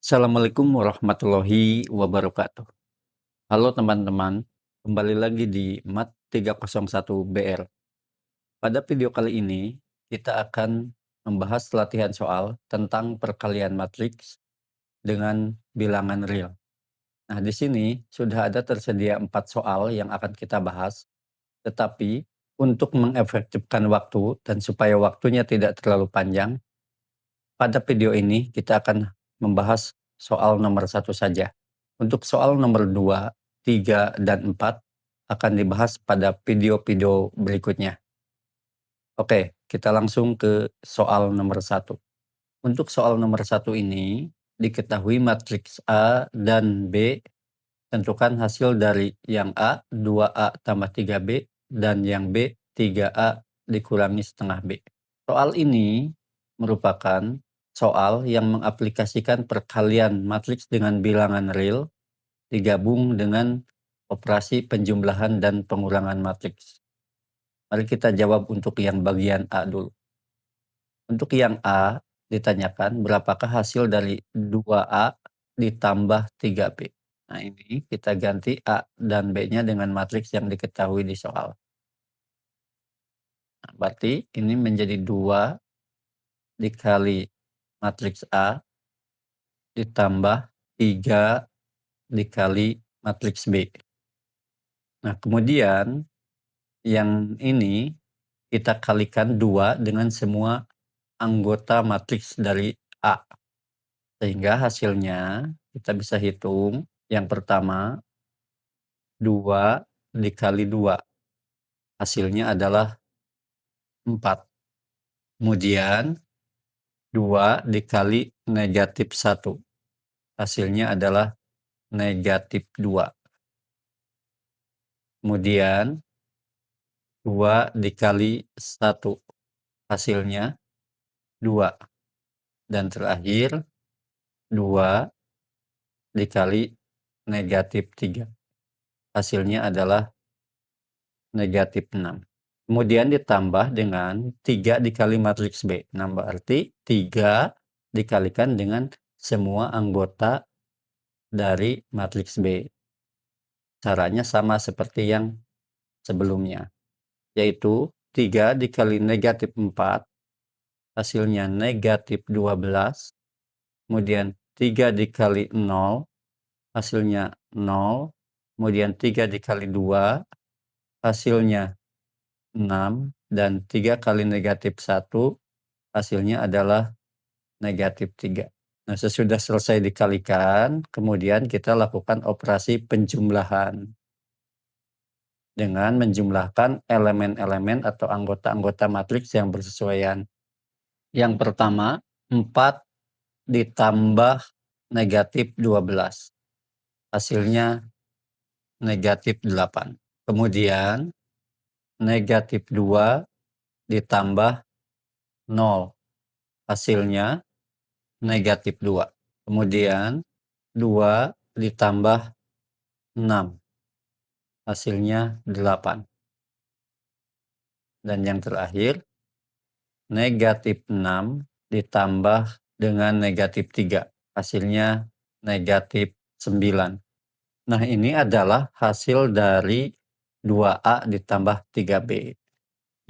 Assalamualaikum warahmatullahi wabarakatuh. Halo teman-teman, kembali lagi di Mat 301 BR. Pada video kali ini, kita akan membahas latihan soal tentang perkalian matriks dengan bilangan real. Nah, di sini sudah ada tersedia 4 soal yang akan kita bahas, tetapi untuk mengefektifkan waktu dan supaya waktunya tidak terlalu panjang, pada video ini kita akan membahas soal nomor 1 saja. Untuk soal nomor 2, 3, dan 4 akan dibahas pada video-video berikutnya. Oke, kita langsung ke soal nomor 1. Untuk soal nomor 1 ini, diketahui matriks A dan B, tentukan hasil dari yang A, 2A tambah 3B, dan yang B, 3A dikurangi setengah B. Soal ini merupakan soal yang mengaplikasikan perkalian matriks dengan bilangan real digabung dengan operasi penjumlahan dan pengurangan matriks. Mari kita jawab untuk yang bagian A dulu. Untuk yang A, ditanyakan berapakah hasil dari 2A ditambah 3B. Nah, ini kita ganti A dan B-nya dengan matriks yang diketahui di soal. Nah, berarti ini menjadi 2 dikali matriks A ditambah 3 dikali matriks B. Nah, kemudian yang ini kita kalikan 2 dengan semua anggota matriks dari A. Sehingga hasilnya kita bisa hitung. Yang pertama, 2 dikali 2. Hasilnya adalah 4. Kemudian 2 dikali negatif 1. Hasilnya adalah negatif 2. Kemudian 2 dikali 1. Hasilnya 2. Dan terakhir 2 dikali negatif 3. Hasilnya adalah negatif 6. Kemudian ditambah dengan 3 dikali matriks B. Nah, berarti 3 dikalikan dengan semua anggota dari matriks B. Caranya sama seperti yang sebelumnya, yaitu 3 dikali negatif 4, hasilnya negatif 12. Kemudian 3 dikali 0, hasilnya 0. Kemudian 3 dikali 2, hasilnya 6. Dan 3 kali negatif 1, hasilnya adalah negatif 3. Nah, sesudah selesai dikalikan, kemudian kita lakukan operasi penjumlahan dengan menjumlahkan elemen-elemen atau anggota-anggota matriks yang bersesuaian. Yang pertama, 4 ditambah negatif 12. Hasilnya negatif 8. Kemudian negatif 2 ditambah 0. Hasilnya negatif 2. Kemudian 2 ditambah 6. Hasilnya 8. Dan yang terakhir, negatif 6 ditambah dengan negatif 3. Hasilnya negatif 9. Nah, ini adalah hasil dari 2A ditambah 3B.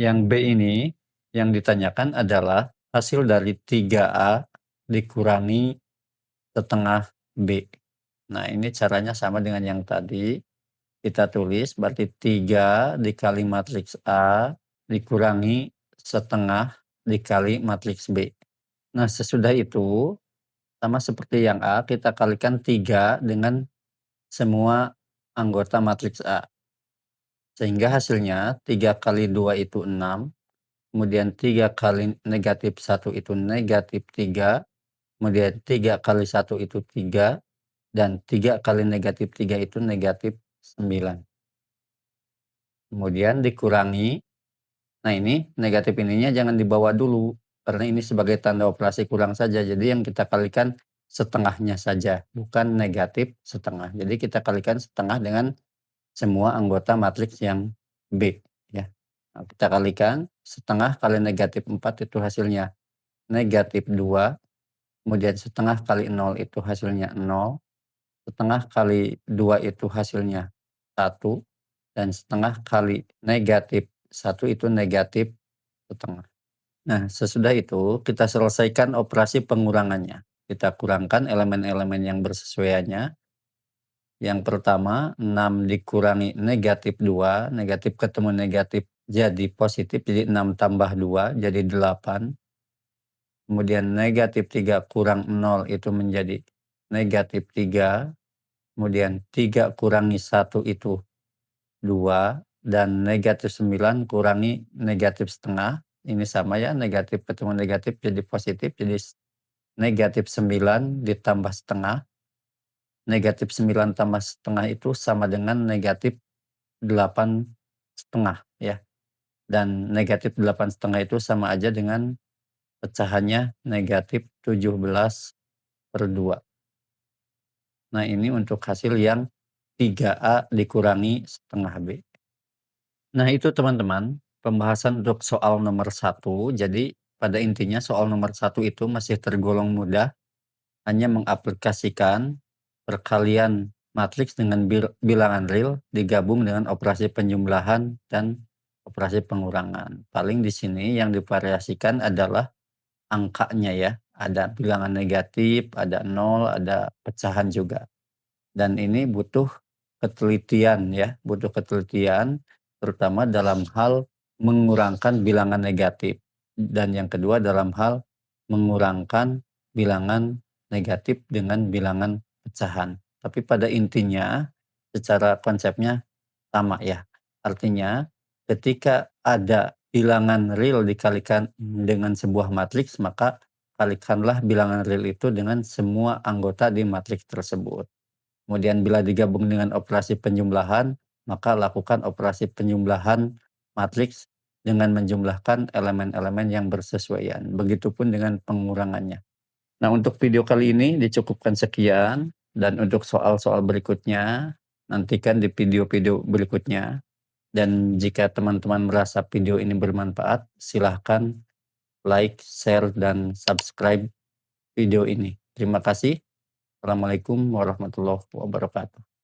Yang B ini yang ditanyakan adalah hasil dari 3A dikurangi setengah B. Nah, ini caranya sama dengan yang tadi. Kita tulis berarti 3 dikali matriks A dikurangi setengah dikali matriks B. Nah, sesudah itu sama seperti yang A, kita kalikan 3 dengan semua anggota matriks A. Sehingga hasilnya 3 kali 2 itu 6, kemudian 3 kali negatif 1 itu negatif 3, kemudian 3 kali 1 itu 3, dan 3 kali negatif 3 itu negatif 9. Kemudian dikurangi, nah ini negatif ininya jangan dibawa dulu, karena ini sebagai tanda operasi kurang saja. Jadi yang kita kalikan setengahnya saja, bukan negatif setengah. Jadi kita kalikan setengah dengan semua anggota matriks yang B, ya. Nah, kita kalikan setengah kali negatif 4 itu hasilnya negatif 2. kemudian setengah kali 0 itu hasilnya 0, setengah kali 2 itu hasilnya 1, dan setengah kali negatif 1 itu negatif setengah. Nah, sesudah itu kita selesaikan operasi pengurangannya. Kita kurangkan elemen-elemen yang bersesuaiannya. Yang pertama, 6 dikurangi negatif 2, negatif ketemu negatif jadi positif, jadi 6 tambah 2 jadi 8. Kemudian negatif 3 kurang 0 itu menjadi negatif 3. Kemudian 3 kurangi 1 itu 2, dan negatif 9 kurangi negatif setengah, ini sama ya, negatif ketemu negatif jadi positif, jadi negatif 9 ditambah setengah, negatif 9 tambah setengah itu sama dengan negatif 8 setengah ya, dan negatif 8 setengah itu sama aja dengan pecahannya negatif 17/2. Nah, ini untuk hasil yang 3A dikurangi setengah B. Nah, itu teman-teman, pembahasan untuk soal nomor 1. Jadi, pada intinya soal nomor 1 itu masih tergolong mudah, hanya mengaplikasikan perkalian matriks dengan bilangan real digabung dengan operasi penjumlahan dan operasi pengurangan. Paling di sini yang divariasikan adalah angkanya ya, ada bilangan negatif, ada 0, ada pecahan juga. Dan ini butuh ketelitian ya, butuh ketelitian terutama dalam hal mengurangkan bilangan negatif, dan yang kedua dalam hal mengurangkan bilangan negatif dengan bilangan pecahan. Tapi pada intinya secara konsepnya sama ya. Artinya ketika ada bilangan real dikalikan dengan sebuah matriks, maka kalikanlah bilangan real itu dengan semua anggota di matriks tersebut. Kemudian bila digabung dengan operasi penjumlahan, maka lakukan operasi penjumlahan matriks dengan menjumlahkan elemen-elemen yang bersesuaian. Begitupun dengan pengurangannya. Nah, untuk video kali ini dicukupkan sekian, dan untuk soal-soal berikutnya nantikan di video-video berikutnya. Dan jika teman-teman merasa video ini bermanfaat, silahkan like, share, dan subscribe video ini. Terima kasih. Assalamualaikum warahmatullahi wabarakatuh.